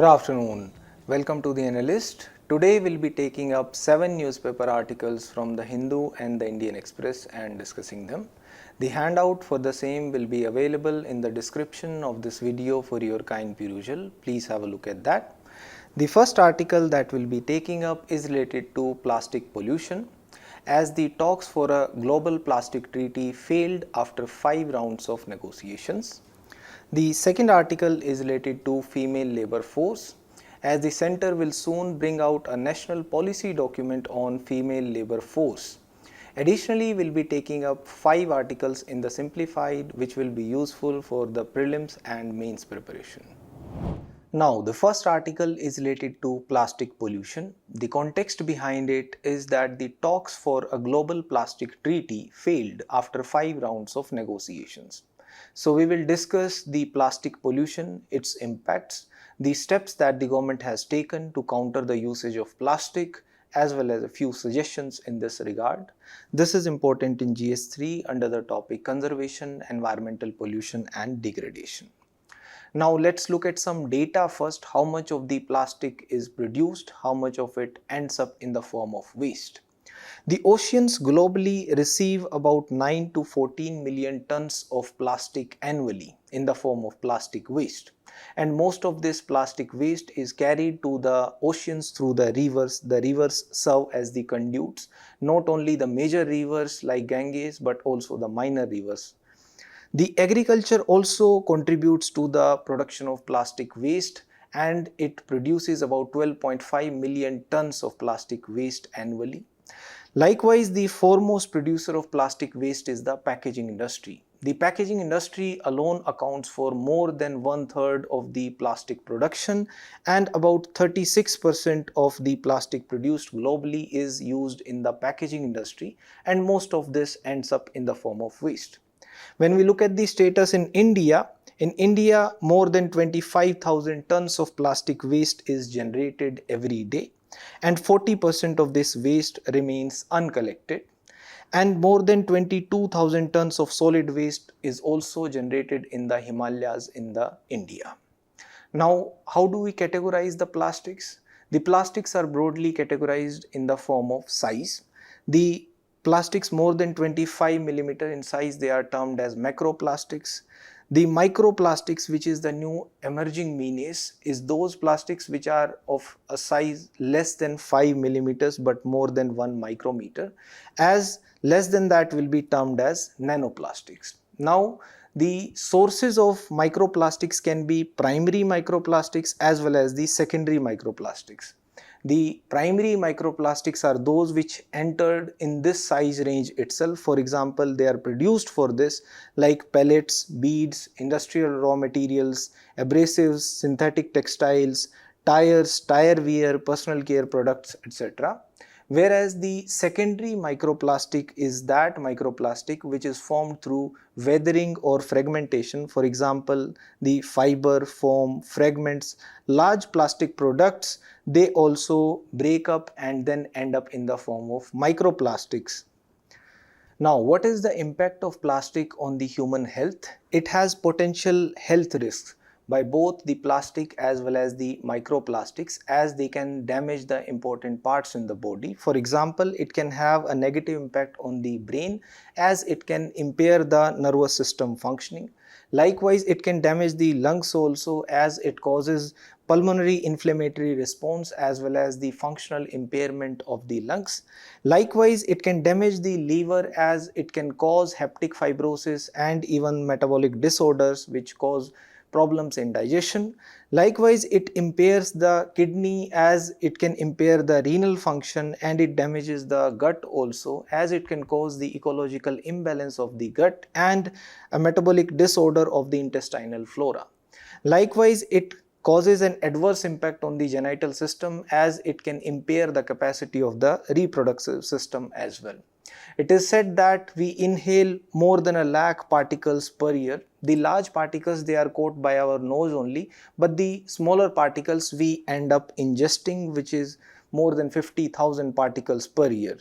Good afternoon. Welcome to the Analyst. Today we'll be taking up 7 newspaper articles from the Hindu and the Indian Express and discussing them. The handout for the same will be available in the description of this video for your kind perusal. Please have a look at that. The first article that we'll be taking up is related to plastic pollution, as the talks for a global plastic treaty failed after 5 rounds of negotiations. The second article is related to female labor force, as the center will soon bring out a national policy document on female labor force. Additionally, we'll be taking up 5 articles in the simplified which will be useful for the prelims and mains preparation. Now, the first article is related to plastic pollution. The context behind it is that the talks for a global plastic treaty failed after 5 rounds of negotiations. So we will discuss the plastic pollution, its impacts, the steps that the government has taken to counter the usage of plastic, as well as a few suggestions in this regard. This is important in GS3 under the topic Conservation, Environmental Pollution and Degradation. Now let's look at some data first. How much of the plastic is produced, how much of it ends up in the form of waste. The oceans globally receive about 9 to 14 million tons of plastic annually in the form of plastic waste. And most of this plastic waste is carried to the oceans through the rivers. The rivers serve as the conduits, not only the major rivers like Ganges but also the minor rivers. The agriculture also contributes to the production of plastic waste, and it produces about 12.5 million tons of plastic waste annually. Likewise, the foremost producer of plastic waste is the packaging industry. The packaging industry alone accounts for more than 1/3 of the plastic production, and about 36% of the plastic produced globally is used in the packaging industry, and most of this ends up in the form of waste. When we look at the status in India, more than 25,000 tons of plastic waste is generated every day, and 40% of this waste remains uncollected, and more than 22,000 tons of solid waste is also generated in the Himalayas in India. Now, how do we categorize the plastics? The plastics are broadly categorized in the form of size. The plastics more than 25 millimeter in size, they are termed as macroplastics. The microplastics, which is the new emerging menace, is those plastics which are of a size less than 5 millimeters but more than 1 micrometer, as less than that will be termed as nanoplastics. Now, the sources of microplastics can be primary microplastics as well as the secondary microplastics. The primary microplastics are those which entered in this size range itself. For example, they are produced for this, like pellets, beads, industrial raw materials, abrasives, synthetic textiles, tires, tire wear, personal care products, etc. Whereas the secondary microplastic is that microplastic which is formed through weathering or fragmentation. For example, the fiber, foam, fragments, large plastic products, they also break up and then end up in the form of microplastics. Now, what is the impact of plastic on the human health? It has potential health risks by both the plastic as well as the microplastics, as they can damage the important parts in the body. For example, it can have a negative impact on the brain, as it can impair the nervous system functioning. Likewise, it can damage the lungs also, as it causes pulmonary inflammatory response as well as the functional impairment of the lungs. Likewise, it can damage the liver, as it can cause hepatic fibrosis and even metabolic disorders which cause problems in digestion. Likewise, it impairs the kidney, as it can impair the renal function, and it damages the gut also, as it can cause the ecological imbalance of the gut and a metabolic disorder of the intestinal flora. Likewise, it causes an adverse impact on the genital system, as it can impair the capacity of the reproductive system as well. It is said that we inhale more than 1 lakh particles per year. The large particles, they are caught by our nose only, but the smaller particles we end up ingesting, which is more than 50,000 particles per year.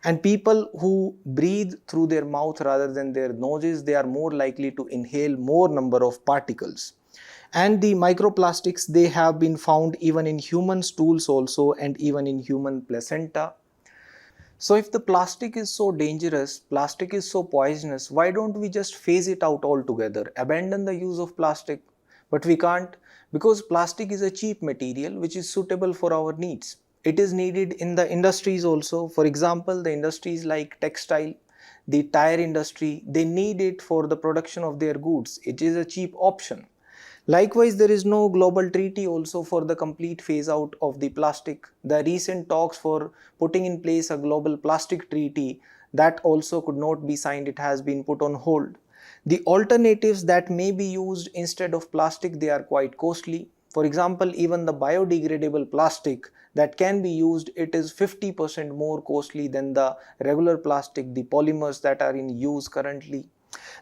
And people who breathe through their mouth rather than their noses, they are more likely to inhale more number of particles. And the microplastics, they have been found even in human stools also, and even in human placenta. So if the plastic is so dangerous, plastic is so poisonous, why don't we just phase it out altogether, abandon the use of plastic? But we can't, because plastic is a cheap material which is suitable for our needs. It is needed in the industries also. For example, the industries like textile, the tire industry, they need it for the production of their goods. It is a cheap option. Likewise, there is no global treaty also for the complete phase out of the plastic. The recent talks for putting in place a global plastic treaty, that also could not be signed. It has been put on hold. The alternatives that may be used instead of plastic, they are quite costly. For example, even the biodegradable plastic that can be used, it is 50% more costly than the regular plastic, the polymers that are in use currently.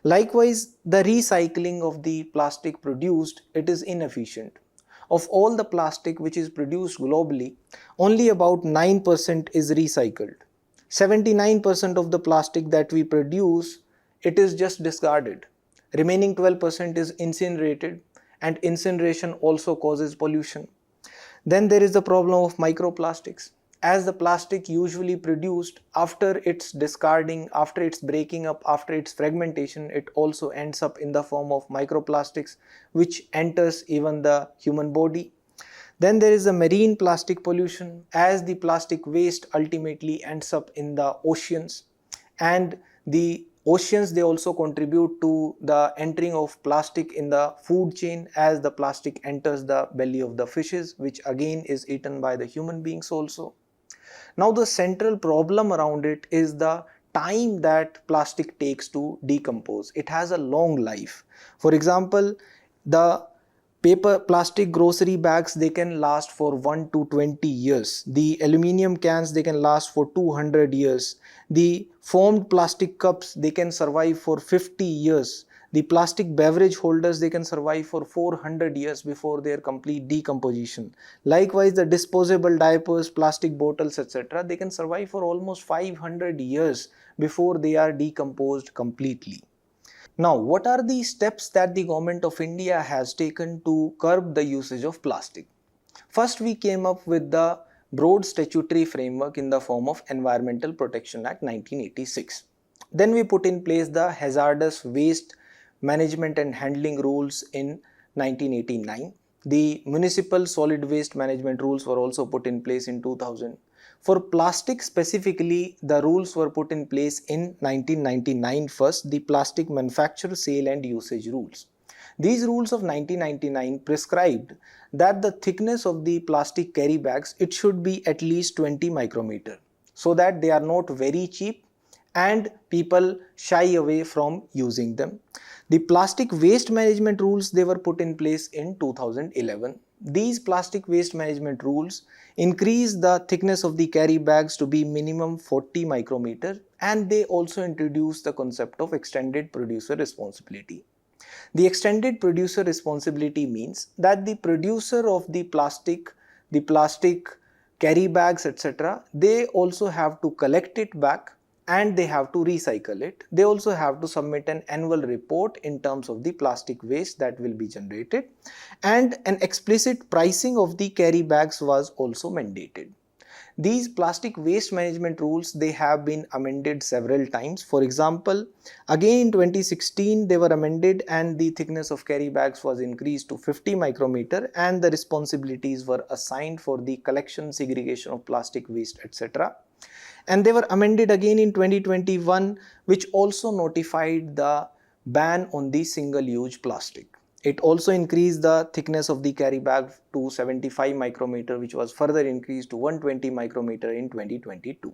Likewise, the recycling of the plastic produced, it is inefficient. Of all the plastic which is produced globally, only about 9% is recycled. 79% of the plastic that we produce, it is just discarded. Remaining 12% is incinerated, and incineration also causes pollution. Then there is the problem of microplastics. As the plastic usually produced, after its discarding, after its breaking up, after its fragmentation, it also ends up in the form of microplastics, which enters even the human body. Then there is the marine plastic pollution, as the plastic waste ultimately ends up in the oceans, and the oceans, they also contribute to the entering of plastic in the food chain, as the plastic enters the belly of the fishes, which again is eaten by the human beings also. Now the central problem around it is the time that plastic takes to decompose. It has a long life. For example, the plastic grocery bags, they can last for 1 to 20 years. The aluminum cans, they can last for 200 years. The foamed plastic cups, they can survive for 50 years. The plastic beverage holders, they can survive for 400 years before their complete decomposition. Likewise, the disposable diapers, plastic bottles, etc., they can survive for almost 500 years before they are decomposed completely. Now, what are the steps that the government of India has taken to curb the usage of plastic? First, we came up with the broad statutory framework in the form of Environmental Protection Act 1986. Then we put in place the hazardous waste management and handling rules in 1989. The municipal solid waste management rules were also put in place in 2000. For plastic specifically, the rules were put in place in 1999 first, the plastic manufacture, sale and usage rules. These rules of 1999 prescribed that the thickness of the plastic carry bags, it should be at least 20 micrometer, so that they are not very cheap and people shy away from using them. The plastic waste management rules, they were put in place in 2011. These plastic waste management rules increase the thickness of the carry bags to be minimum 40 micrometer, and they also introduce the concept of extended producer responsibility. The extended producer responsibility means that the producer of the plastic carry bags, etc., they also have to collect it back and they have to recycle it. They also have to submit an annual report in terms of the plastic waste that will be generated, and an explicit pricing of the carry bags was also mandated. These plastic waste management rules, they have been amended several times. For example, again in 2016 they were amended and the thickness of carry bags was increased to 50 micrometer and the responsibilities were assigned for the collection, segregation of plastic waste, etc. And they were amended again in 2021, which also notified the ban on the single-use plastic. It also increased the thickness of the carry bag to 75 micrometer, which was further increased to 120 micrometer in 2022.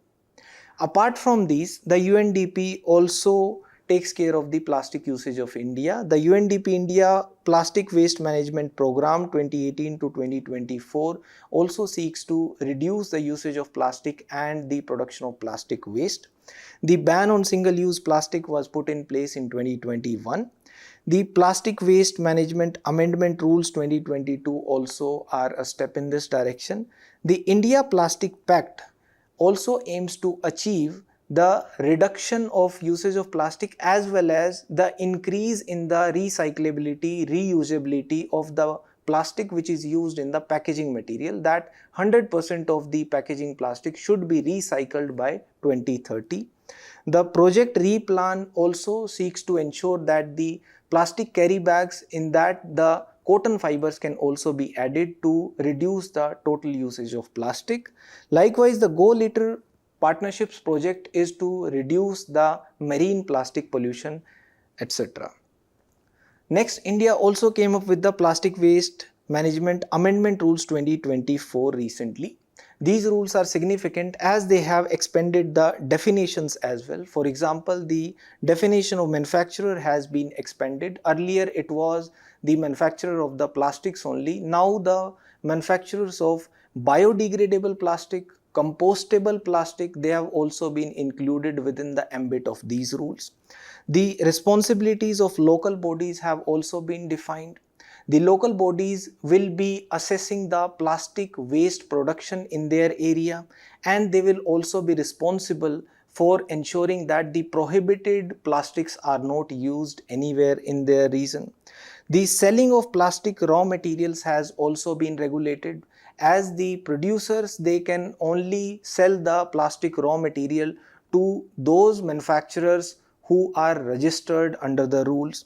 Apart from these, the UNDP also takes care of the plastic usage of India. The UNDP India Plastic Waste Management Program 2018 to 2024 also seeks to reduce the usage of plastic and the production of plastic waste. The ban on single-use plastic was put in place in 2021. The Plastic Waste Management Amendment Rules 2022 also are a step in this direction. The India Plastic Pact also aims to achieve the reduction of usage of plastic as well as the increase in the recyclability, reusability of the plastic which is used in the packaging material, that 100% of the packaging plastic should be recycled by 2030. The project Replan also seeks to ensure that the plastic carry bags, in that the cotton fibers can also be added to reduce the total usage of plastic. Likewise, the Go Litter Partnerships project is to reduce the marine plastic pollution, etc. Next, India also came up with the Plastic Waste Management Amendment Rules 2024 recently. These rules are significant as they have expanded the definitions as well. For example, the definition of manufacturer has been expanded. Earlier it was the manufacturer of the plastics only. Now the manufacturers of biodegradable plastic, compostable plastic, they have also been included within the ambit of these rules. The responsibilities of local bodies have also been defined. The local bodies will be assessing the plastic waste production in their area, and they will also be responsible for ensuring that the prohibited plastics are not used anywhere in their region. The selling of plastic raw materials has also been regulated, as the producers, they can only sell the plastic raw material to those manufacturers who are registered under the rules.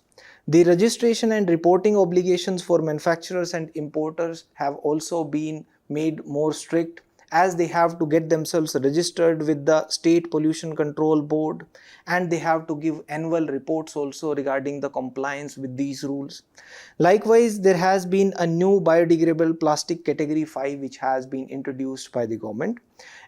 The registration and reporting obligations for manufacturers and importers have also been made more strict, as they have to get themselves registered with the State Pollution Control Board, and they have to give annual reports also regarding the compliance with these rules. Likewise, there has been a new biodegradable plastic category 5 which has been introduced by the government,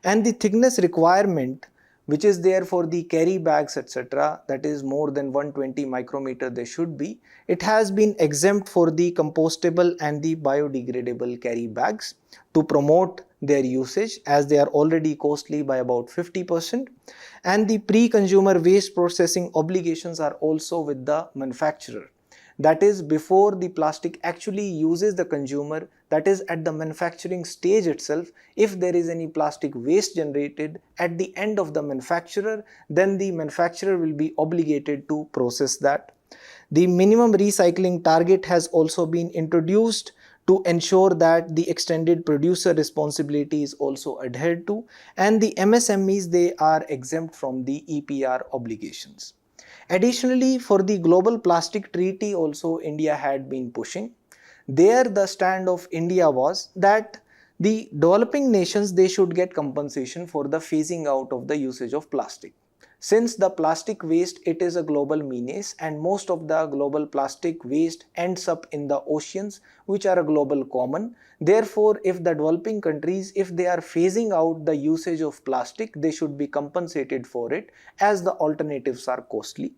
and the thickness requirement which is there for the carry bags, etc., that is more than 120 micrometer they should be, it has been exempt for the compostable and the biodegradable carry bags to promote their usage, as they are already costly by about 50%, and the pre-consumer waste processing obligations are also with the manufacturer. That is, before the plastic actually uses the consumer, that is at the manufacturing stage itself, if there is any plastic waste generated at the end of the manufacturer, then the manufacturer will be obligated to process that. The minimum recycling target has also been introduced to ensure that the extended producer responsibility is also adhered to, and the MSMEs, they are exempt from the EPR obligations. Additionally, for the Global Plastic Treaty also India had been pushing. There the stand of India was that the developing nations, they should get compensation for the phasing out of the usage of plastic. Since the plastic waste, it is a global menace, and most of the global plastic waste ends up in the oceans, which are a global common. Therefore, if the developing countries, if they are phasing out the usage of plastic, they should be compensated for it, as the alternatives are costly.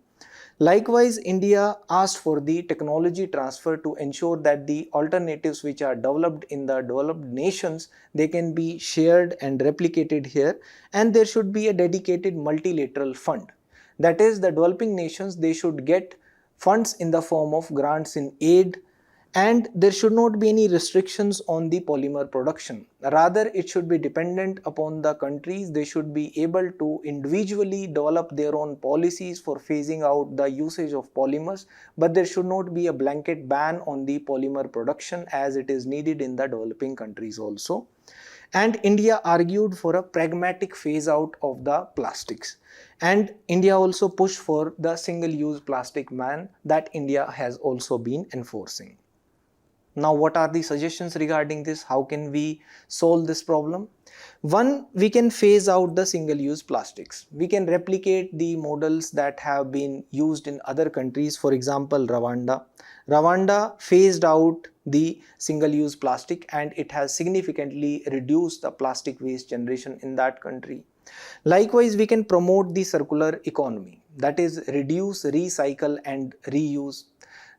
Likewise, India asked for the technology transfer to ensure that the alternatives which are developed in the developed nations, they can be shared and replicated here, and there should be a dedicated multilateral fund. That is, the developing nations, they should get funds in the form of grants in aid, and there should not be any restrictions on the polymer production. Rather, it should be dependent upon the countries. They should be able to individually develop their own policies for phasing out the usage of polymers, but there should not be a blanket ban on the polymer production as it is needed in the developing countries also. And India argued for a pragmatic phase out of the plastics. And India also pushed for the single-use plastic ban that India has also been enforcing. Now, what are the suggestions regarding this? How can we solve this problem? One, we can phase out the single-use plastics. We can replicate the models that have been used in other countries. For example, Rwanda. Rwanda phased out the single-use plastic, and it has significantly reduced the plastic waste generation in that country. Likewise, we can promote the circular economy, that is, reduce, recycle and reuse.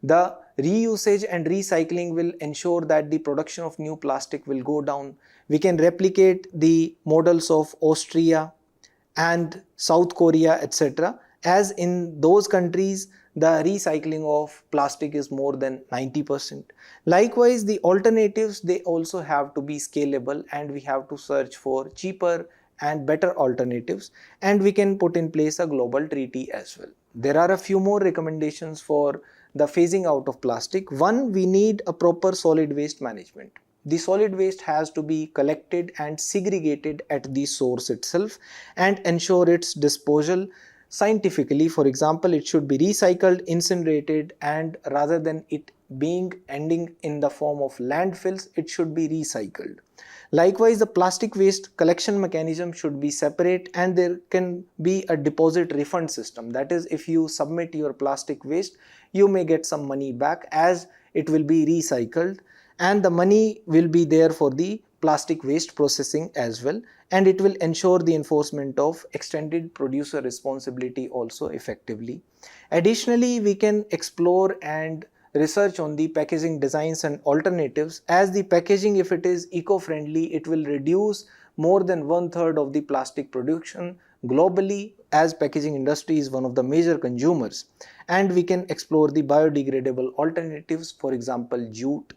The reusage and recycling will ensure that the production of new plastic will go down. We can replicate the models of Austria and South Korea, etc., as in those countries the recycling of plastic is more than 90%. Likewise, the alternatives, they also have to be scalable, and we have to search for cheaper and better alternatives, and we can put in place a global treaty as well. There are a few more recommendations for the phasing out of plastic. One, we need a proper solid waste management. The solid waste has to be collected and segregated at the source itself and ensure its disposal scientifically. For example, it should be recycled, incinerated, and rather than it being ending in the form of landfills, it should be recycled. Likewise, the plastic waste collection mechanism should be separate, and there can be a deposit refund system. That is, if you submit your plastic waste, you may get some money back as it will be recycled, and the money will be there for the plastic waste processing as well, and it will ensure the enforcement of extended producer responsibility also effectively. Additionally, we can explore and research on the packaging designs and alternatives, as the packaging, if it is eco-friendly, it will reduce more than 1/3 of the plastic production globally, as packaging industry is one of the major consumers. And we can explore the biodegradable alternatives, for example jute.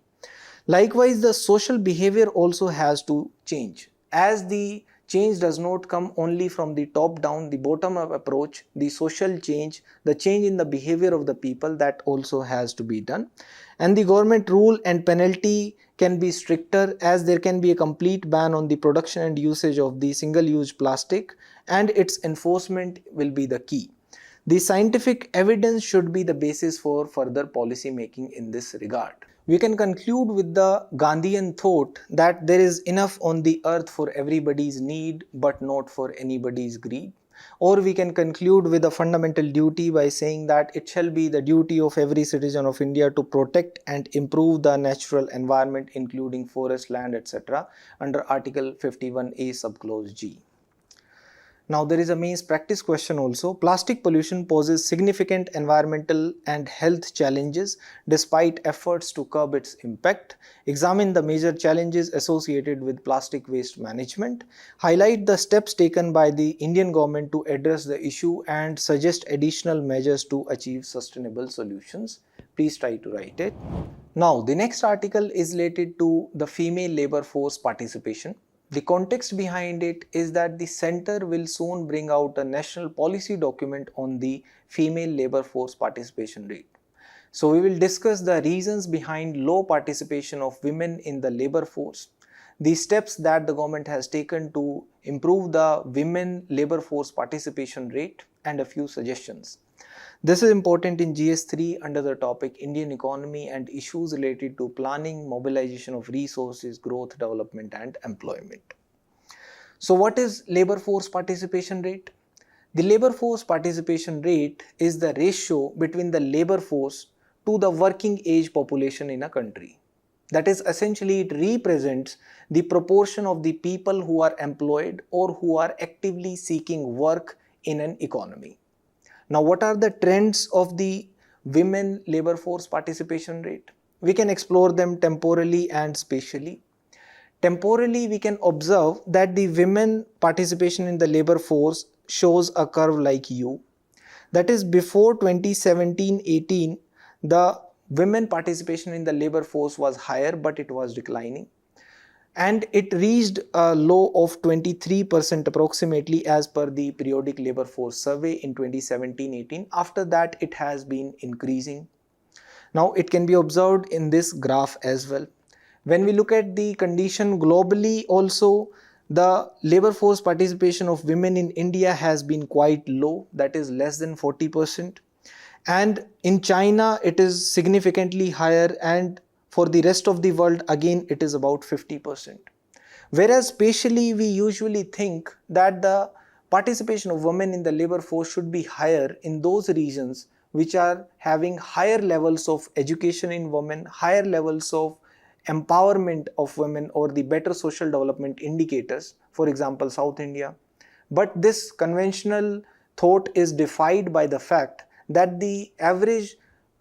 Likewise, the social behavior also has to change, as the change does not come only from the top down, the bottom up approach, the social change, the change in the behavior of the people, that also has to be done. And the government rule and penalty can be stricter, as there can be a complete ban on the production and usage of the single-use plastic, and its enforcement will be the key. The scientific evidence should be the basis for further policy making in this regard. We can conclude with the Gandhian thought that there is enough on the earth for everybody's need but not for anybody's greed. Or we can conclude with a fundamental duty by saying that it shall be the duty of every citizen of India to protect and improve the natural environment, including forest, land, etc. under Article 51A subclause G. Now there is a means practice question also. Plastic pollution poses significant environmental and health challenges despite efforts to curb its impact. Examine the major challenges associated with plastic waste management. Highlight the steps taken by the Indian government to address the issue and suggest additional measures to achieve sustainable solutions. Please try to write it. Now the next article is related to the female labor force participation. The context behind it is that the center will soon bring out a national policy document on the female labor force participation rate. So we will discuss the reasons behind low participation of women in the labor force, the steps that the government has taken to improve the women labor force participation rate, and a few suggestions. This is important in GS3 under the topic Indian economy and issues related to planning, mobilization of resources, growth, development and employment. So what is labor force participation rate? The labor force participation rate is the ratio between the labor force to the working age population in a country. That is, essentially it represents the proportion of the people who are employed or who are actively seeking work in an economy. Now, what are the trends of the women labor force participation rate? We can explore them temporally and spatially. Temporally, we can observe that the women participation in the labor force shows a curve like U. That is, before 2017-18, the women participation in the labor force was higher, but it was declining. And it reached a low of 23% approximately as per the periodic labor force survey in 2017-18. After that, it has been increasing. Now it can be observed in this graph as well. When we look at the condition globally also, the labor force participation of women in India has been quite low, that is less than 40%. And in China, it is significantly higher, and for the rest of the world, again, it is about 50%. Whereas spatially, we usually think that the participation of women in the labor force should be higher in those regions which are having higher levels of education in women, higher levels of empowerment of women, or the better social development indicators, for example, South India. But this conventional thought is defied by the fact that the average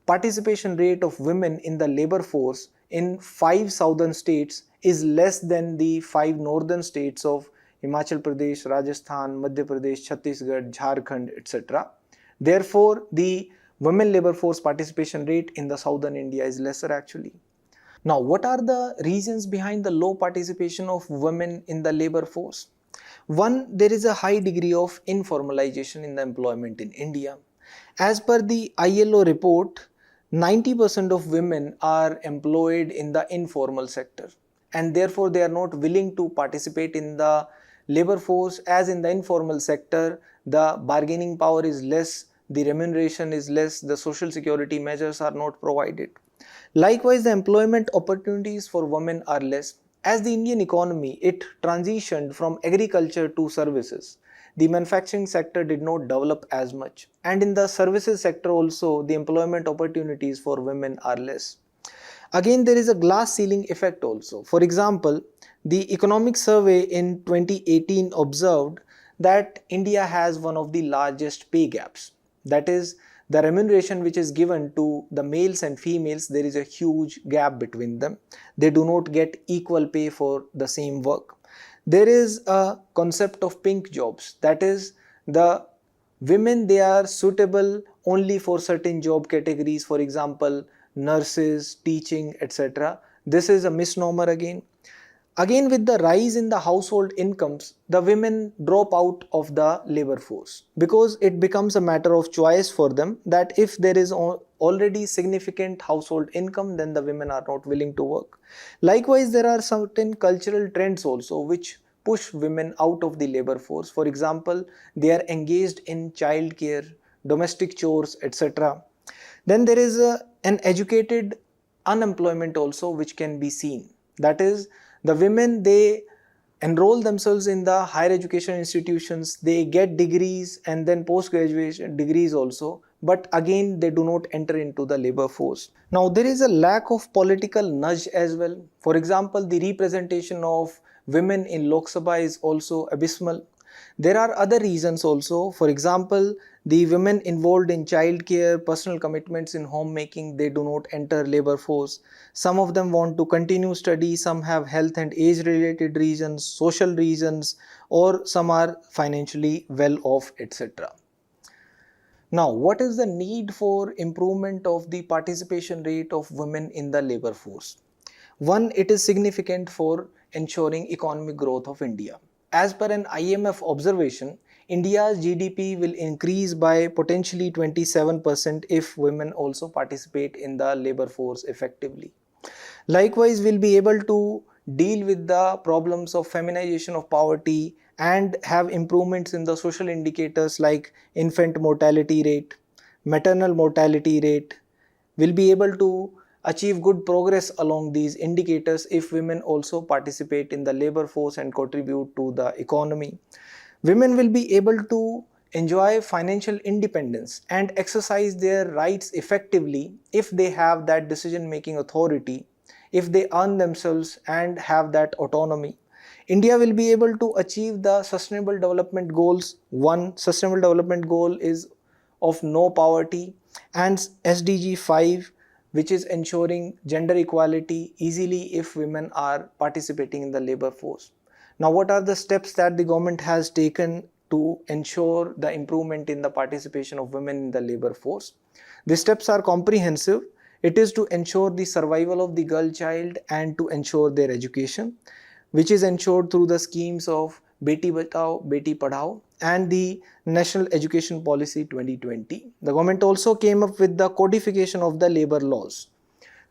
participation rate of women in the labor force in 5 southern states is less than the 5 northern states of Himachal Pradesh, Rajasthan, Madhya Pradesh, Chhattisgarh, Jharkhand, etc. Therefore, the women labor force participation rate in the southern India is lesser actually. Now, what are the reasons behind the low participation of women in the labor force? One, there is a high degree of informalization in the employment in India. As per the ILO report, 90% of women are employed in the informal sector, and therefore they are not willing to participate in the labor force, as in the informal sector the bargaining power is less, the remuneration is less, the social security measures are not provided. Likewise, the employment opportunities for women are less. As the Indian economy, it transitioned from agriculture to services. The manufacturing sector did not develop as much. And in the services sector also, the employment opportunities for women are less. Again, there is a glass ceiling effect also. For example, the economic survey in 2018 observed that India has one of the largest pay gaps. That is, the remuneration which is given to the males and females, there is a huge gap between them. They do not get equal pay for the same work. There is a concept of pink jobs. That is, the women, they are suitable only for certain job categories, for example, nurses, teaching, etc. This is a misnomer again. Again, with the rise in the household incomes, the women drop out of the labor force because it becomes a matter of choice for them that if there is already significant household income, then the women are not willing to work. Likewise, there are certain cultural trends also which push women out of the labor force. For example, they are engaged in child care, domestic chores, etc. Then there is an educated unemployment also which can be seen. That is, the women, they enroll themselves in the higher education institutions, they get degrees and then post-graduation degrees also, but again they do not enter into the labor force. Now there is a lack of political nudge as well. For example, the representation of women in Lok Sabha is also abysmal. There are other reasons also. For example, the women involved in child care, personal commitments in homemaking, they do not enter labor force. Some of them want to continue study, some have health and age related reasons, social reasons, or some are financially well off, etc. Now, what is the need for improvement of the participation rate of women in the labor force? One, it is significant for ensuring economic growth of India. As per an IMF observation, India's GDP will increase by potentially 27% if women also participate in the labor force effectively. Likewise, we'll be able to deal with the problems of feminization of poverty and have improvements in the social indicators like infant mortality rate, maternal mortality rate. We'll be able to achieve good progress along these indicators if women also participate in the labor force and contribute to the economy. Women will be able to enjoy financial independence and exercise their rights effectively if they have that decision-making authority, if they earn themselves and have that autonomy. India will be able to achieve the sustainable development goals. One sustainable development goal is of no poverty, and SDG 5, which is ensuring gender equality easily if women are participating in the labor force. Now, what are the steps that the government has taken to ensure the improvement in the participation of women in the labor force? The steps are comprehensive. It is to ensure the survival of the girl child and to ensure their education, which is ensured through the schemes of Beti Bachao, Beti Padhao and the National Education Policy 2020. The government also came up with the codification of the labor laws.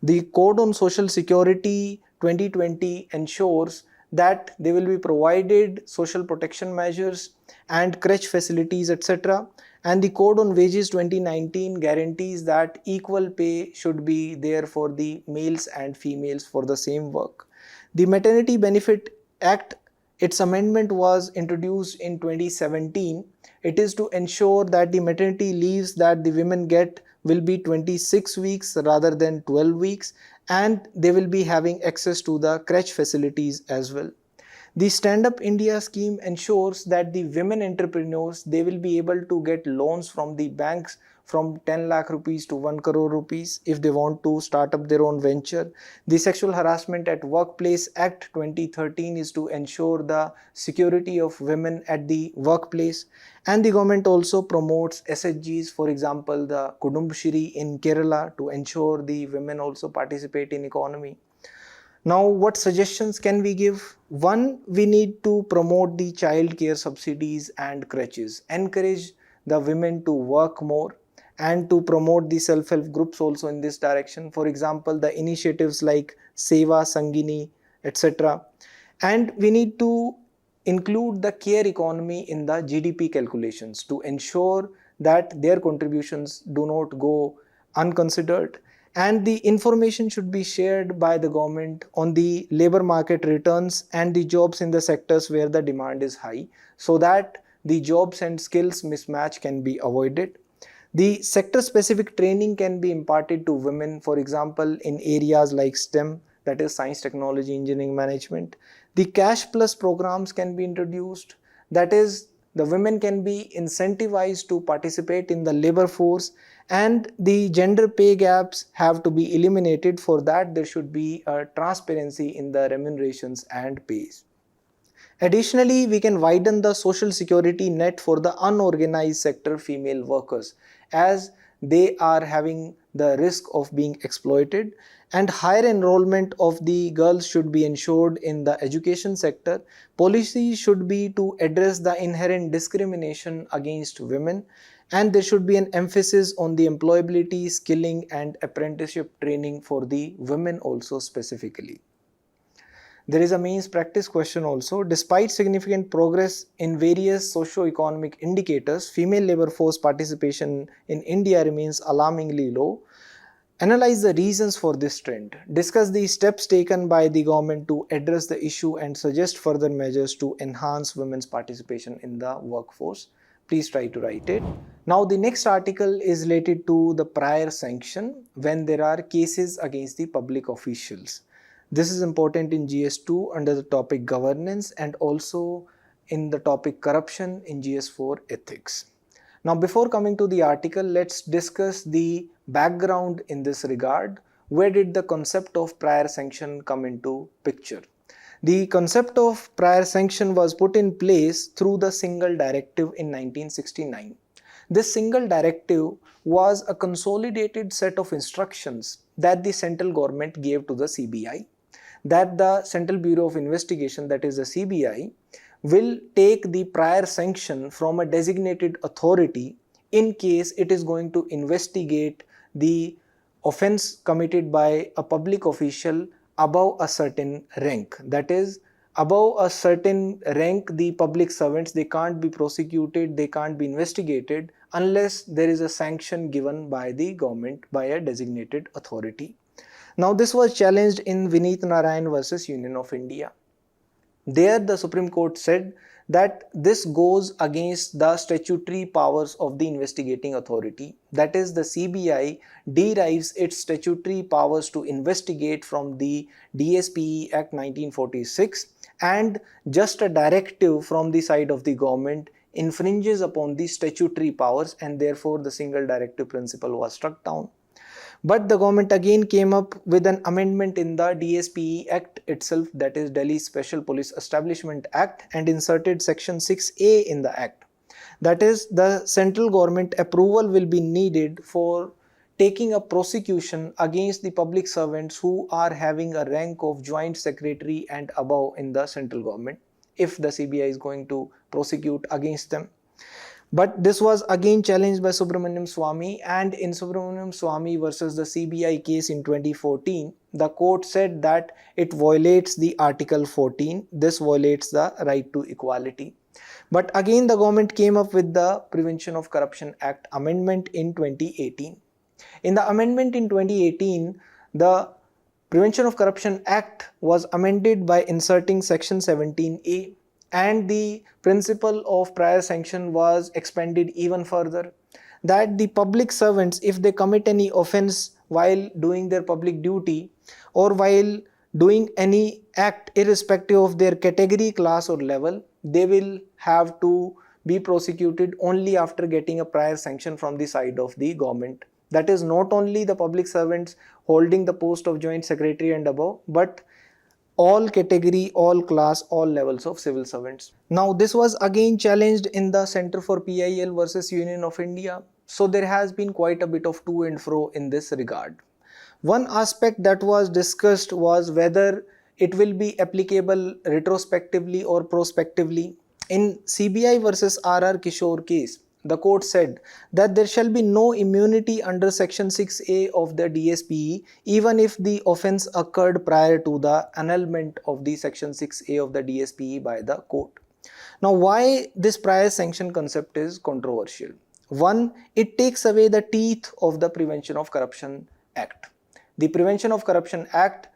The Code on Social Security 2020 ensures that they will be provided social protection measures and crèche facilities, etc. And the Code on Wages 2019 guarantees that equal pay should be there for the males and females for the same work. The Maternity Benefit Act, its amendment was introduced in 2017. It is to ensure that the maternity leaves that the women get will be 26 weeks rather than 12 weeks, and they will be having access to the crèche facilities as well. The Stand Up India scheme ensures that the women entrepreneurs, they will be able to get loans from the banks from 10 lakh rupees to 1 crore rupees if they want to start up their own venture. The Sexual Harassment at Workplace Act 2013 is to ensure the security of women at the workplace. And the government also promotes SHGs, for example, the Kudumbashri in Kerala, to ensure the women also participate in economy. Now, what suggestions can we give? One, we need to promote the child care subsidies and crutches, encourage the women to work more, and to promote the self-help groups also in this direction. For example, the initiatives like Seva Sangini, etc. And we need to include the care economy in the GDP calculations to ensure that their contributions do not go unconsidered, and the information should be shared by the government on the labor market returns and the jobs in the sectors where the demand is high, so that the jobs and skills mismatch can be avoided. The sector specific training can be imparted to women, for example, in areas like STEM, that is science, technology, engineering, management. The cash plus programs can be introduced, that is, the women can be incentivized to participate in the labor force, and the gender pay gaps have to be eliminated. For that, there should be a transparency in the remunerations and pays. Additionally, we can widen the social security net for the unorganized sector female workers, as they are having the risk of being exploited, and higher enrollment of the girls should be ensured in the education sector. Policy should be to address the inherent discrimination against women, and there should be an emphasis on the employability, skilling and apprenticeship training for the women also specifically. There is a means practice question also. Despite significant progress in various socio-economic indicators, female labor force participation in India remains alarmingly low. Analyze the reasons for this trend. Discuss the steps taken by the government to address the issue and suggest further measures to enhance women's participation in the workforce. Please try to write it. Now, the next article is related to the prior sanction when there are cases against the public officials. This is important in GS2 under the topic governance, and also in the topic corruption in GS4 ethics. Now, before coming to the article, let's discuss the background in this regard. Where did the concept of prior sanction come into picture? The concept of prior sanction was put in place through the single directive in 1969. This single directive was a consolidated set of instructions that the central government gave to the CBI, that the Central Bureau of Investigation, that is the CBI, will take the prior sanction from a designated authority in case it is going to investigate the offense committed by a public official above a certain rank. That is, above a certain rank, the public servants, they can't be prosecuted, they can't be investigated unless there is a sanction given by the government by a designated authority. Now, this was challenged in Vineet Narayan versus Union of India. There, the Supreme Court said that this goes against the statutory powers of the investigating authority. That is, the CBI derives its statutory powers to investigate from the DSPE Act 1946, and just a directive from the side of the government infringes upon the statutory powers, and therefore the single directive principle was struck down. But the government again came up with an amendment in the DSPE Act itself, that is Delhi Special Police Establishment Act, and inserted section 6A in the act. That is, the central government approval will be needed for taking a prosecution against the public servants who are having a rank of joint secretary and above in the central government, if the CBI is going to prosecute against them. But this was again challenged by Subramaniam Swamy, and in Subramaniam Swamy versus the CBI case in 2014, the court said that it violates the Article 14. This violates the right to equality. But again, the government came up with the Prevention of Corruption Act amendment in 2018. In the amendment in 2018, the Prevention of Corruption Act was amended by inserting section 17A. And the principle of prior sanction was expanded even further, that the public servants, if they commit any offense while doing their public duty or while doing any act irrespective of their category, class or level, they will have to be prosecuted only after getting a prior sanction from the side of the government. That is, not only the public servants holding the post of joint secretary and above, but all category, all class, all levels of civil servants. Now, this was again challenged in the Center for PIL versus Union of India. So there has been quite a bit of to and fro in this regard. One aspect that was discussed was whether it will be applicable retrospectively or prospectively. In CBI versus RR Kishore case, the court said that there shall be no immunity under section 6A of the DSPE even if the offence occurred prior to the annulment of the section 6A of the DSPE by the court. Now, why this prior sanction concept is controversial? One, it takes away the teeth of the Prevention of Corruption Act. The Prevention of Corruption Act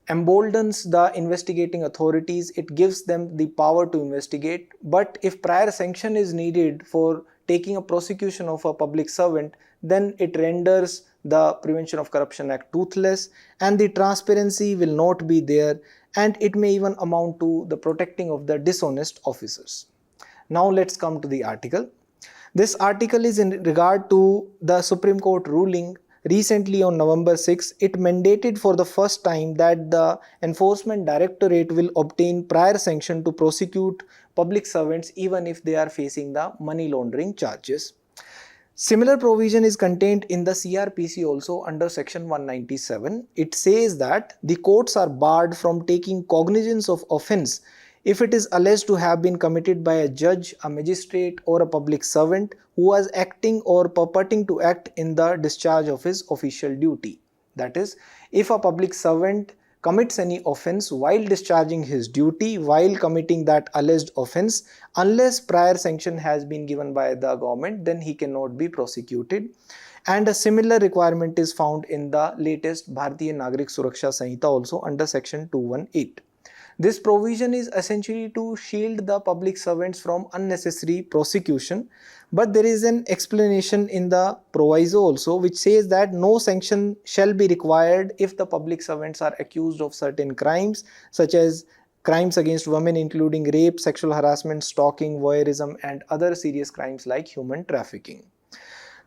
emboldens the investigating authorities, it gives them the power to investigate, but if prior sanction is needed for taking a prosecution of a public servant, then it renders the Prevention of Corruption Act toothless and the transparency will not be there, and it may even amount to the protecting of the dishonest officers. Now let's come to the article. This article is in regard to the Supreme Court ruling recently on November 6. It mandated for the first time that the Enforcement Directorate will obtain prior sanction to prosecute public servants even if they are facing the money laundering charges. Similar provision is contained in the CRPC also under section 197. It says that the courts are barred from taking cognizance of offence if it is alleged to have been committed by a judge, a magistrate or a public servant who was acting or purporting to act in the discharge of his official duty. That is, if a public servant commits any offence while discharging his duty, while committing that alleged offence, unless prior sanction has been given by the government, then he cannot be prosecuted. And a similar requirement is found in the latest Bharatiya Nagrik Suraksha Sanhita also under section 218. This provision is essentially to shield the public servants from unnecessary prosecution, but there is an explanation in the proviso also which says that no sanction shall be required if the public servants are accused of certain crimes such as crimes against women including rape, sexual harassment, stalking, voyeurism and other serious crimes like human trafficking.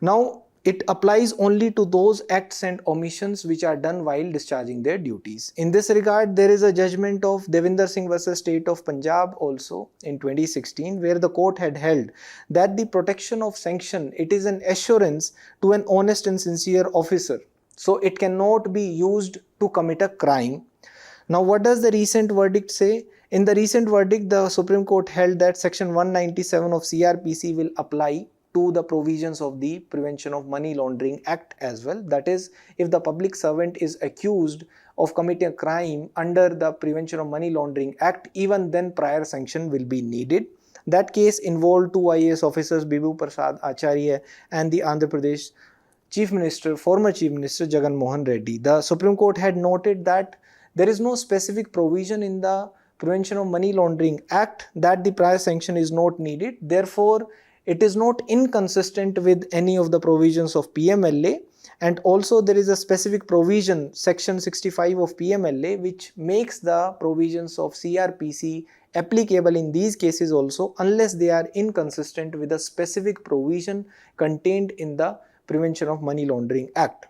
Now, it applies only to those acts and omissions which are done while discharging their duties. In this regard, there is a judgment of Devinder Singh versus State of Punjab also in 2016 where the court had held that the protection of sanction, it is an assurance to an honest and sincere officer. So it cannot be used to commit a crime. Now what does the recent verdict say? In the recent verdict, the Supreme Court held that section 197 of CRPC will apply to the provisions of the Prevention of Money Laundering Act as well. That is, if the public servant is accused of committing a crime under the Prevention of Money Laundering Act, even then prior sanction will be needed. That case involved two IAS officers, Bibhu Prasad Acharya and the Andhra Pradesh former Chief Minister Jagan Mohan Reddy. The Supreme Court had noted that there is no specific provision in the Prevention of Money Laundering Act that the prior sanction is not needed. Therefore, it is not inconsistent with any of the provisions of PMLA, and also there is a specific provision, section 65 of PMLA, which makes the provisions of CRPC applicable in these cases also unless they are inconsistent with a specific provision contained in the Prevention of Money Laundering Act.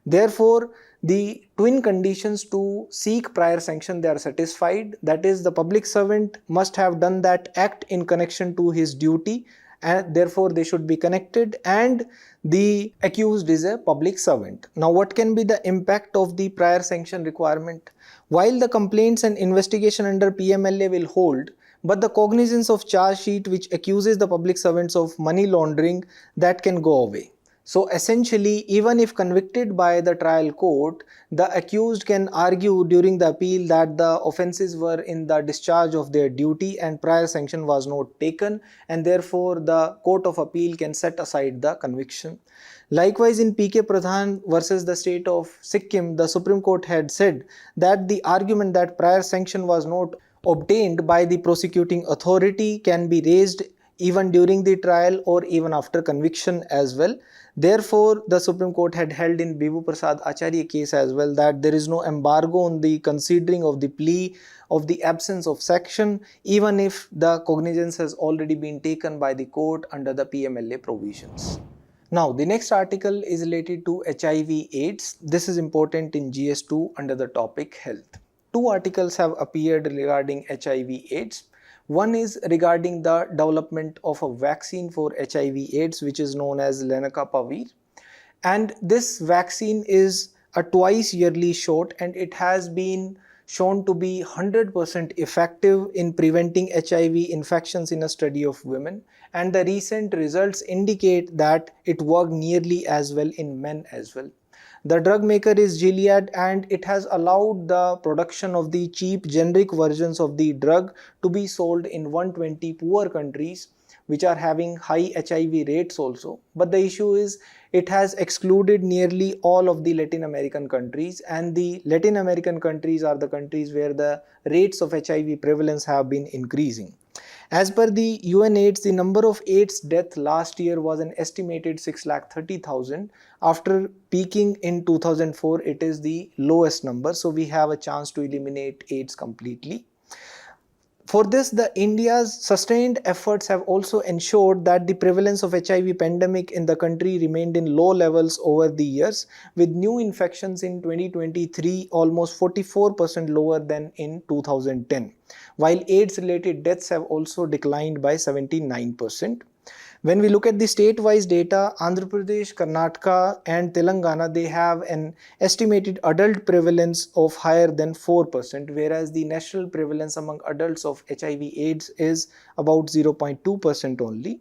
Therefore, the twin conditions to seek prior sanction, they are satisfied. That is, the public servant must have done that act in connection to his duty, and therefore they should be connected, and the accused is a public servant. Now what can be the impact of the prior sanction requirement? While the complaints and investigation under PMLA will hold, but the cognizance of charge sheet which accuses the public servants of money laundering, that can go away. So essentially, even if convicted by the trial court, the accused can argue during the appeal that the offences were in the discharge of their duty and prior sanction was not taken, and therefore the Court of Appeal can set aside the conviction. Likewise, in PK Pradhan versus the state of Sikkim, the Supreme Court had said that the argument that prior sanction was not obtained by the prosecuting authority can be raised even during the trial or even after conviction as well. Therefore, the Supreme Court had held in Bibhu Prasad Acharya case as well that there is no embargo on the considering of the plea of the absence of sanction, even if the cognizance has already been taken by the court under the PMLA provisions. Now, the next article is related to HIV AIDS. This is important in GS2 under the topic health. Two articles have appeared regarding HIV AIDS. One is regarding the development of a vaccine for HIV AIDS, which is known as Lenacapavir. And this vaccine is a twice yearly shot, and it has been shown to be 100% effective in preventing HIV infections in a study of women, and the recent results indicate that it worked nearly as well in men as well. The drug maker is Gilead, and it has allowed the production of the cheap generic versions of the drug to be sold in 120 poor countries which are having high HIV rates also. But the issue is it has excluded nearly all of the Latin American countries, and the Latin American countries are the countries where the rates of HIV prevalence have been increasing. As per the UNAIDS, the number of AIDS deaths last year was an estimated 6,30,000. After peaking in 2004, it is the lowest number. So we have a chance to eliminate AIDS completely. For this, the India's sustained efforts have also ensured that the prevalence of HIV pandemic in the country remained in low levels over the years, with new infections in 2023 almost 44% lower than in 2010, while AIDS-related deaths have also declined by 79%. When we look at the state-wise data, Andhra Pradesh, Karnataka and Telangana, they have an estimated adult prevalence of higher than 4%, whereas the national prevalence among adults of HIV AIDS is about 0.2% only.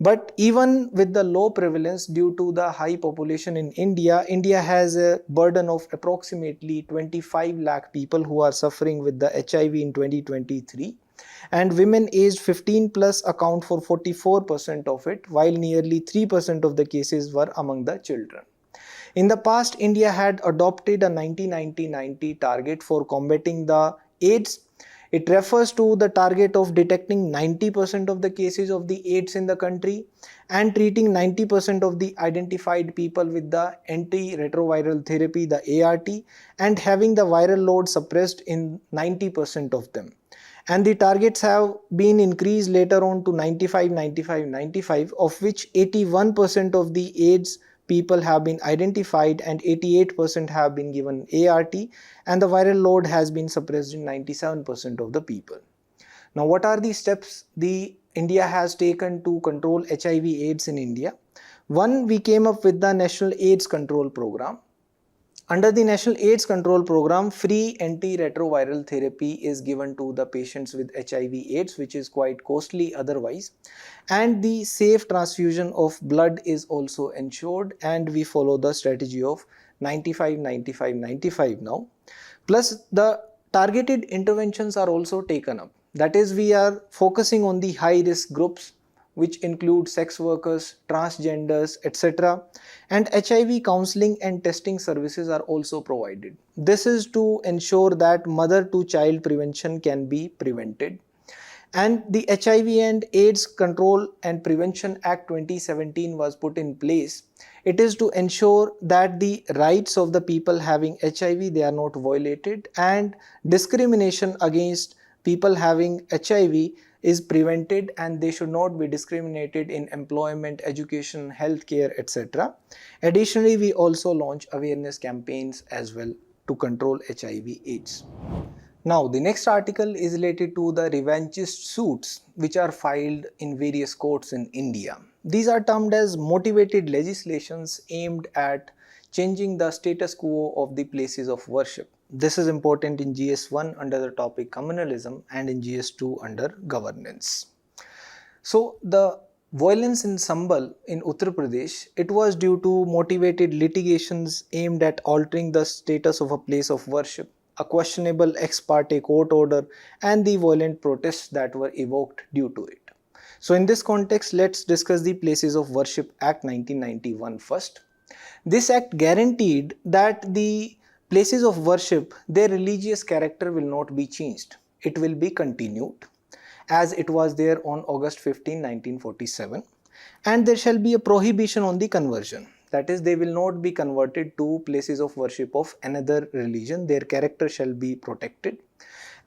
But even with the low prevalence due to the high population in India, India has a burden of approximately 25 lakh people who are suffering with the HIV in 2023. And women aged 15 plus account for 44% of it, while nearly 3% of the cases were among the children. In the past, India had adopted a 90-90-90 target for combating the AIDS. It refers to the target of detecting 90% of the cases of the AIDS in the country and treating 90% of the identified people with the antiretroviral therapy, the ART, and having the viral load suppressed in 90% of them. And the targets have been increased later on to 95, 95, 95, of which 81% of the AIDS people have been identified and 88% have been given ART, and the viral load has been suppressed in 97% of the people. Now, what are the steps India has taken to control HIV AIDS in India? One, we came up with the National AIDS Control Program. Under the National AIDS Control Program, free antiretroviral therapy is given to the patients with HIV AIDS, which is quite costly otherwise. And the safe transfusion of blood is also ensured, and we follow the strategy of 95, 95, 95 now. Plus, the targeted interventions are also taken up. That is, we are focusing on the high risk groups, which include sex workers, transgenders, etc. And HIV counseling and testing services are also provided. This is to ensure that mother-to-child prevention can be prevented. And the HIV and AIDS Control and Prevention Act 2017 was put in place. It is to ensure that the rights of the people having HIV, they are not violated, and discrimination against people having HIV is prevented, and they should not be discriminated in employment, education, healthcare, etc. Additionally, we also launch awareness campaigns as well to control HIV AIDS. Now, the next article is related to the Revanchist Suits, which are filed in various courts in India. These are termed as motivated legislations aimed at changing the status quo of the places of worship. This is important in GS1 under the topic communalism and in GS2 under governance. So the violence in Sambal in Uttar Pradesh, it was due to motivated litigations aimed at altering the status of a place of worship, a questionable ex parte court order, and the violent protests that were evoked due to it. So in this context, let's discuss the Places of Worship Act 1991 first. This act guaranteed that the places of worship, their religious character will not be changed. It will be continued as it was there on August 15, 1947. And there shall be a prohibition on the conversion. That is, they will not be converted to places of worship of another religion. Their character shall be protected.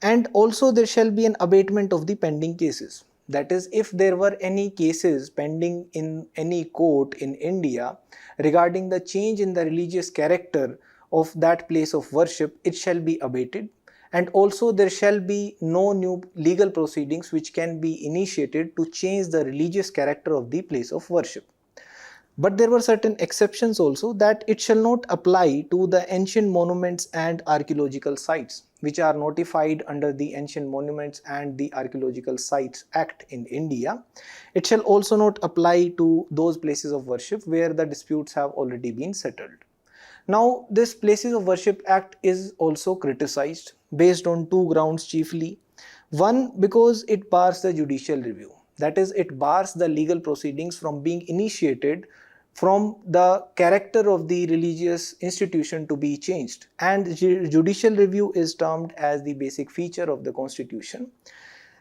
And also there shall be an abatement of the pending cases. That is, if there were any cases pending in any court in India regarding the change in the religious character of that place of worship, it shall be abated. And also there shall be no new legal proceedings which can be initiated to change the religious character of the place of worship. But there were certain exceptions also, that it shall not apply to the ancient monuments and archaeological sites. which are notified under the Ancient Monuments and the Archaeological Sites Act in India, it shall also not apply to those places of worship where the disputes have already been settled. Now, this Places of Worship Act is also criticized based on two grounds chiefly. One, because it bars the judicial review. That is, it bars the legal proceedings from being initiated from the character of the religious institution to be changed. And judicial review is termed as the basic feature of the constitution.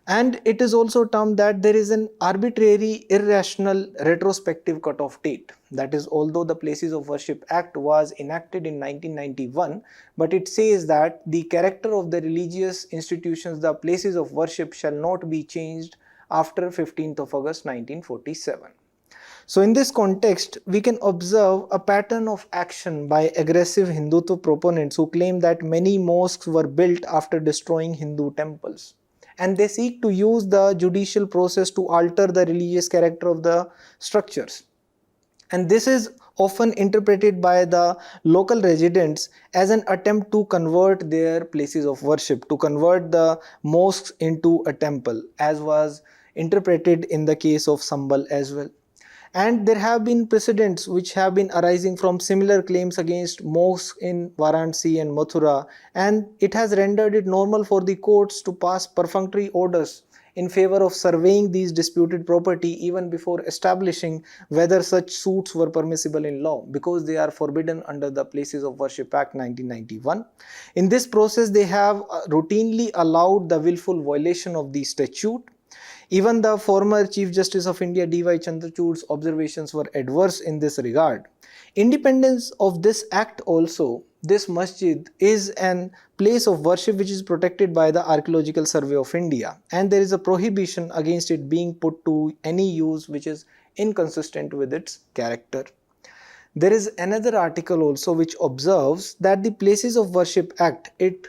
And it is also termed that there is an arbitrary, irrational, retrospective cutoff date. That is, although the Places of Worship Act was enacted in 1991, but it says that the character of the religious institutions, the places of worship, shall not be changed after 15th of August 1947. So in this context, we can observe a pattern of action by aggressive Hindutva proponents who claim that many mosques were built after destroying Hindu temples. And they seek to use the judicial process to alter the religious character of the structures. And this is often interpreted by the local residents as an attempt to convert their places of worship, to convert the mosques into a temple, as was interpreted in the case of Sambal as well. And there have been precedents which have been arising from similar claims against mosques in Varanasi and Mathura, and it has rendered it normal for the courts to pass perfunctory orders in favor of surveying these disputed property even before establishing whether such suits were permissible in law, because they are forbidden under the Places of Worship Act 1991. In this process, they have routinely allowed the willful violation of the statute. Even the former Chief Justice of India D.Y. Chandrachud's observations were adverse in this regard. Independence of this act also, this masjid is an place of worship which is protected by the Archaeological Survey of India, and there is a prohibition against it being put to any use which is inconsistent with its character. There is another article also which observes that the Places of Worship Act, it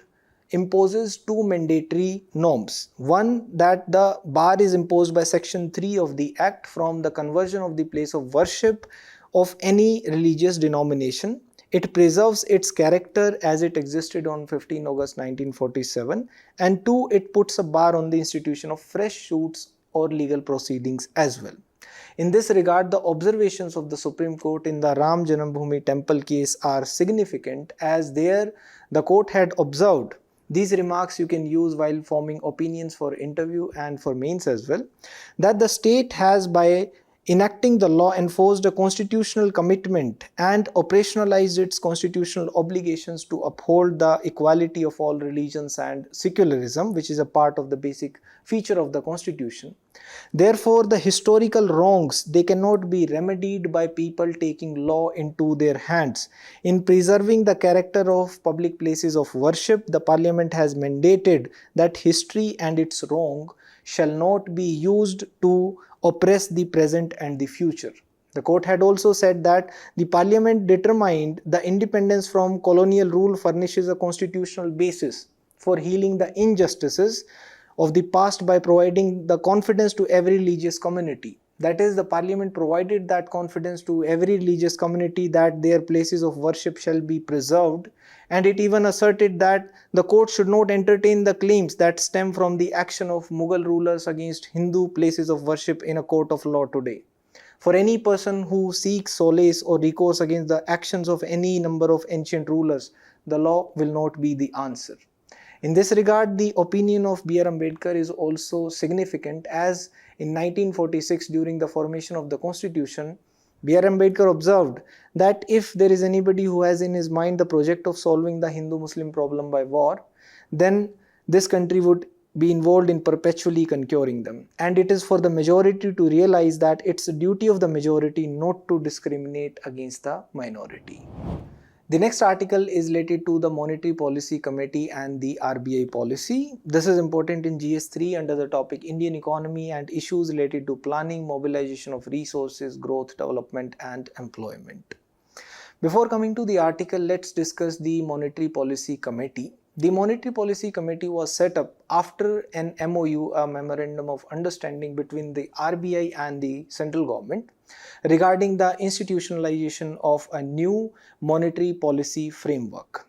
imposes two mandatory norms. One, that the bar is imposed by section 3 of the act from the conversion of the place of worship of any religious denomination. It preserves its character as it existed on 15 August 1947. And two, it puts a bar on the institution of fresh suits or legal proceedings as well. In this regard, the observations of the Supreme Court in the Ram Janambhoomi temple case are significant, as there the court had observed. These remarks you can use while forming opinions for interview and for mains as well, that the state has, by enacting the law, enforced a constitutional commitment and operationalized its constitutional obligations to uphold the equality of all religions and secularism, which is a part of the basic feature of the constitution. Therefore, the historical wrongs, they cannot be remedied by people taking law into their hands. In preserving the character of public places of worship, the Parliament has mandated that history and its wrong shall not be used to oppress the present and the future. The court had also said that the Parliament determined the independence from colonial rule furnishes a constitutional basis for healing the injustices of the past by providing the confidence to every religious community. That is, the Parliament provided that confidence to every religious community that their places of worship shall be preserved, and it even asserted that the court should not entertain the claims that stem from the action of Mughal rulers against Hindu places of worship in a court of law today. For any person who seeks solace or recourse against the actions of any number of ancient rulers, the law will not be the answer. In this regard, the opinion of B.R. Ambedkar is also significant, as in 1946, during the formation of the Constitution, B.R. Ambedkar observed that if there is anybody who has in his mind the project of solving the Hindu-Muslim problem by war, then this country would be involved in perpetually conquering them. And it is for the majority to realize that it's the duty of the majority not to discriminate against the minority. The next article is related to the Monetary Policy Committee and the RBI Policy. This is important in GS3 under the topic Indian Economy and Issues related to Planning, Mobilization of Resources, Growth, Development and Employment. Before coming to the article, let's discuss the Monetary Policy Committee. The Monetary Policy Committee was set up after an MOU, a Memorandum of Understanding between the RBI and the central government regarding the institutionalization of a new monetary policy framework.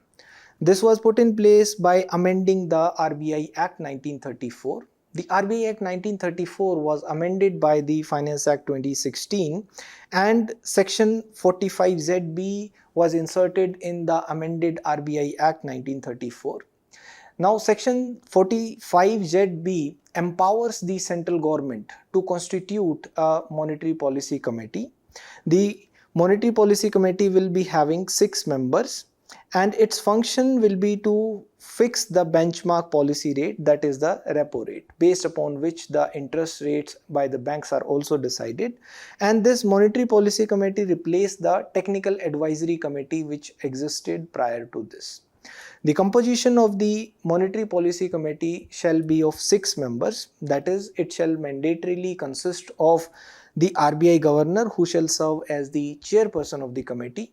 This was put in place by amending the RBI Act 1934. The RBI Act 1934 was amended by the Finance Act 2016 and Section 45ZB was inserted in the amended RBI Act 1934. Now, Section 45ZB empowers the central government to constitute a monetary policy committee. The monetary policy committee will be having 6 members and its function will be to fix the benchmark policy rate, that is the repo rate, based upon which the interest rates by the banks are also decided. And this monetary policy committee replaced the technical advisory committee which existed prior to this. The composition of the Monetary Policy Committee shall be of 6 members, that is, it shall mandatorily consist of the RBI Governor, who shall serve as the chairperson of the committee,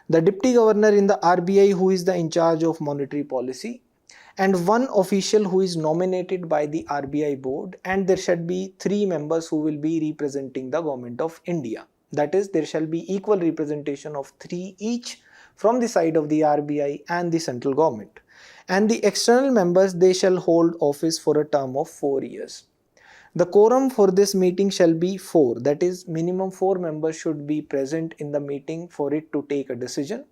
the Deputy Governor in the RBI, who is the in charge of monetary policy, and one official who is nominated by the RBI board, and there should be 3 members who will be representing the Government of India. That is, there shall be equal representation of 3 each from the side of the RBI and the central government. And the external members, they shall hold office for a term of 4 years. The quorum for this meeting shall be 4, that is, minimum 4 members should be present in the meeting for it to take a decision.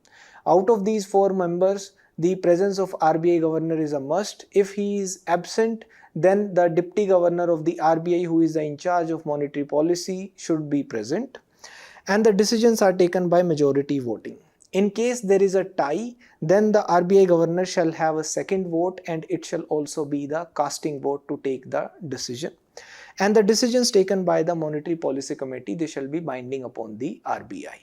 Out of these 4 members, the presence of RBI governor is a must. If he is absent, then the deputy governor of the RBI, who is in charge of monetary policy, should be present. And the decisions are taken by majority voting. In case there is a tie, then the RBI governor shall have a second vote and it shall also be the casting vote to take the decision. And the decisions taken by the Monetary Policy Committee, they shall be binding upon the RBI.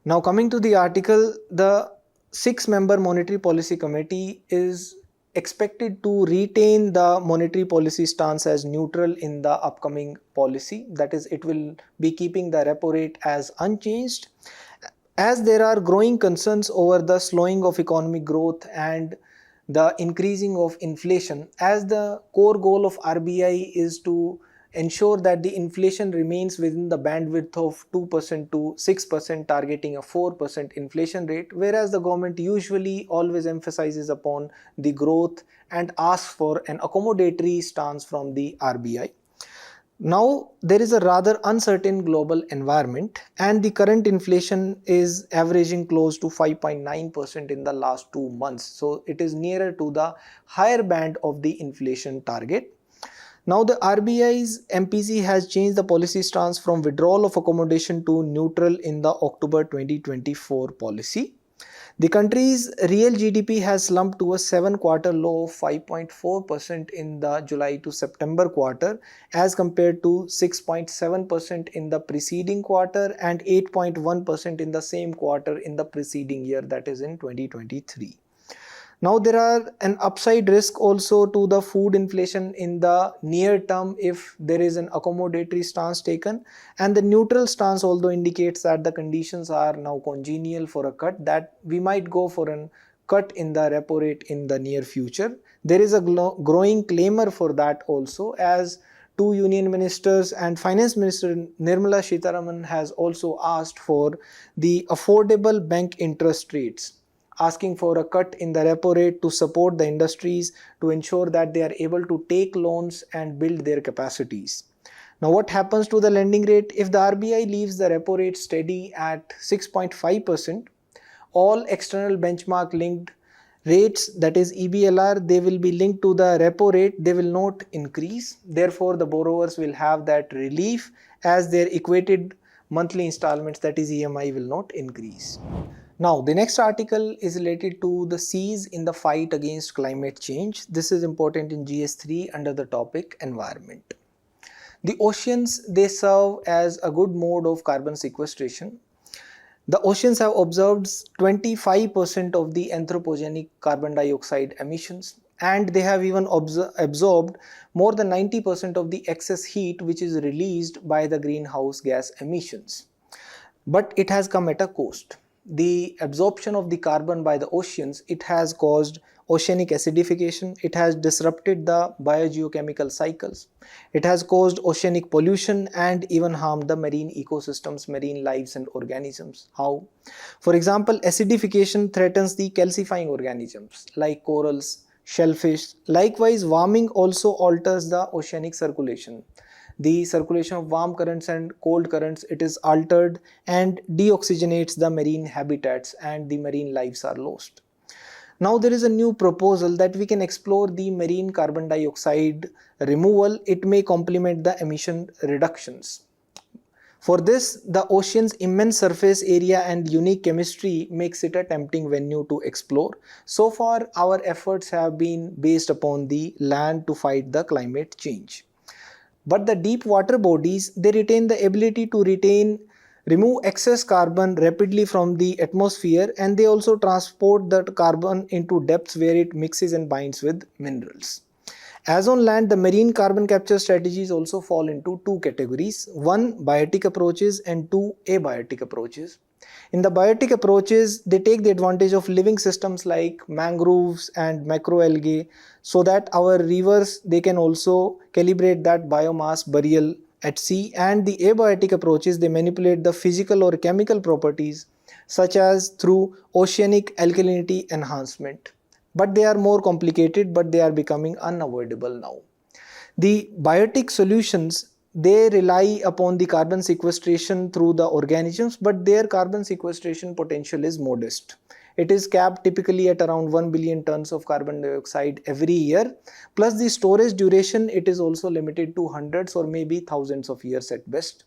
Now coming to the article, the 6-member Monetary Policy Committee is expected to retain the monetary policy stance as neutral in the upcoming policy. That is, it will be keeping the repo rate as unchanged. As there are growing concerns over the slowing of economic growth and the increasing of inflation, as the core goal of RBI is to ensure that the inflation remains within the bandwidth of 2% to 6%, targeting a 4% inflation rate, whereas the government usually always emphasizes upon the growth and asks for an accommodatory stance from the RBI. Now, there is a rather uncertain global environment and the current inflation is averaging close to 5.9% in the last 2 months. So, it is nearer to the higher band of the inflation target. Now, the RBI's MPC has changed the policy stance from withdrawal of accommodation to neutral in the October 2024 policy. The country's real GDP has slumped to a 7-quarter low of 5.4% in the July to September quarter as compared to 6.7% in the preceding quarter and 8.1% in the same quarter in the preceding year, that is in 2023. Now, there are an upside risk also to the food inflation in the near term if there is an accommodatory stance taken, and the neutral stance although indicates that the conditions are now congenial for a cut, that we might go for a cut in the repo rate in the near future. There is a growing clamor for that also, as 2 union ministers and Finance Minister Nirmala Sitharaman has also asked for the affordable bank interest rates, asking for a cut in the repo rate to support the industries to ensure that they are able to take loans and build their capacities. Now, what happens to the lending rate? If the RBI leaves the repo rate steady at 6.5%, all external benchmark linked rates, that is EBLR, they will be linked to the repo rate, they will not increase. Therefore, the borrowers will have that relief as their equated monthly installments, that is EMI, will not increase. Now, the next article is related to the seas in the fight against climate change. This is important in GS3 under the topic environment. The oceans, they serve as a good mode of carbon sequestration. The oceans have absorbed 25% of the anthropogenic carbon dioxide emissions, and they have even absorbed more than 90% of the excess heat which is released by the greenhouse gas emissions. But it has come at a cost. The absorption of the carbon by the oceans, it has caused oceanic acidification. It has disrupted the biogeochemical cycles. It has caused oceanic pollution and even harmed the marine ecosystems, marine lives and organisms. How? For example, acidification threatens the calcifying organisms like corals, shellfish. Likewise, warming also alters the oceanic circulation. The circulation of warm currents and cold currents, it is altered and deoxygenates the marine habitats and the marine lives are lost. Now there is a new proposal that we can explore the marine carbon dioxide removal. It may complement the emission reductions. For this, the ocean's immense surface area and unique chemistry makes it a tempting venue to explore. So far, our efforts have been based upon the land to fight the climate change. But the deep water bodies, they retain the ability to remove excess carbon rapidly from the atmosphere, and they also transport that carbon into depths where it mixes and binds with minerals. As on land, the marine carbon capture strategies also fall into two categories. One, biotic approaches, and two, abiotic approaches. In the biotic approaches, they take the advantage of living systems like mangroves and macroalgae so that our rivers, they can also calibrate that biomass burial at sea. And the abiotic approaches, they manipulate the physical or chemical properties such as through oceanic alkalinity enhancement. But they are more complicated, but they are becoming unavoidable now. The biotic solutions, they rely upon the carbon sequestration through the organisms, but their carbon sequestration potential is modest. It is capped typically at around 1 billion tons of carbon dioxide every year. Plus the storage duration, it is also limited to hundreds or maybe thousands of years at best.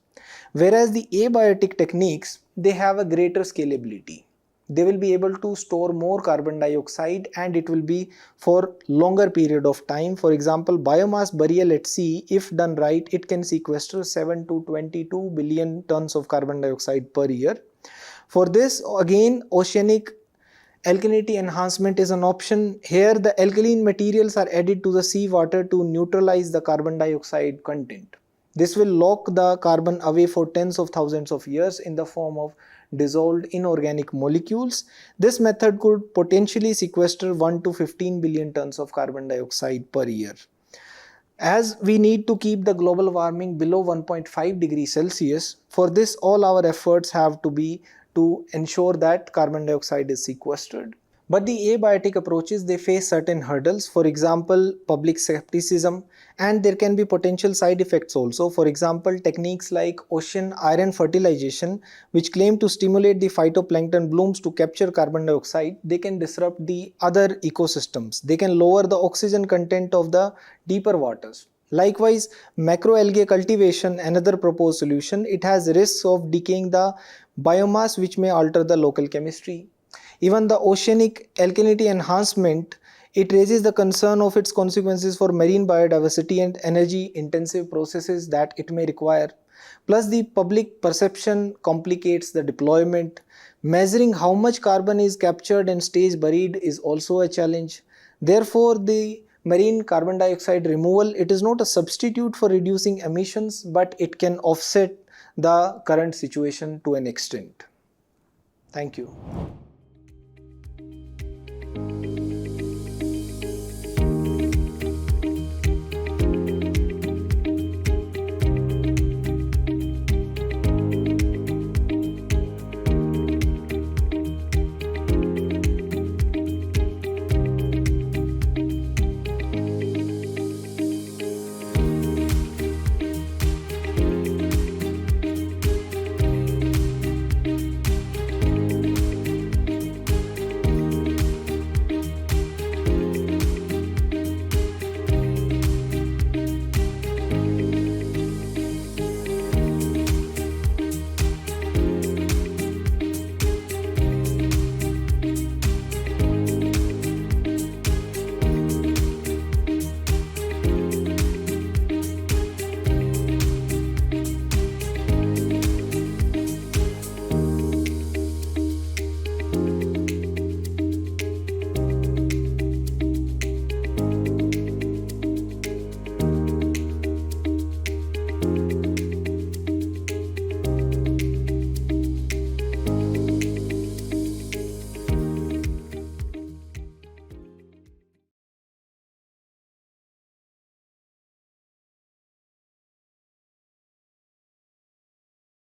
Whereas the abiotic techniques, they have a greater scalability. They will be able to store more carbon dioxide and it will be for longer period of time. For example, biomass burial at sea, if done right, it can sequester 7 to 22 billion tons of carbon dioxide per year. For this, again, oceanic alkalinity enhancement is an option. Here, the alkaline materials are added to the seawater to neutralize the carbon dioxide content. This will lock the carbon away for tens of thousands of years in the form of dissolved inorganic molecules. This method could potentially sequester 1 to 15 billion tons of carbon dioxide per year. As we need to keep the global warming below 1.5 degrees Celsius, for this all our efforts have to be to ensure that carbon dioxide is sequestered. But the abiotic approaches, they face certain hurdles. For example, public skepticism, and there can be potential side effects also. For example, techniques like ocean iron fertilization, which claim to stimulate the phytoplankton blooms to capture carbon dioxide, they can disrupt the other ecosystems. They can lower the oxygen content of the deeper waters. Likewise, macroalgae cultivation, another proposed solution, it has risks of decaying the biomass which may alter the local chemistry. Even the oceanic alkalinity enhancement, it raises the concern of its consequences for marine biodiversity and energy intensive processes that it may require. Plus the public perception complicates the deployment. Measuring how much carbon is captured and stays buried is also a challenge. Therefore, the marine carbon dioxide removal, it is not a substitute for reducing emissions, but it can offset the current situation to an extent. Thank you.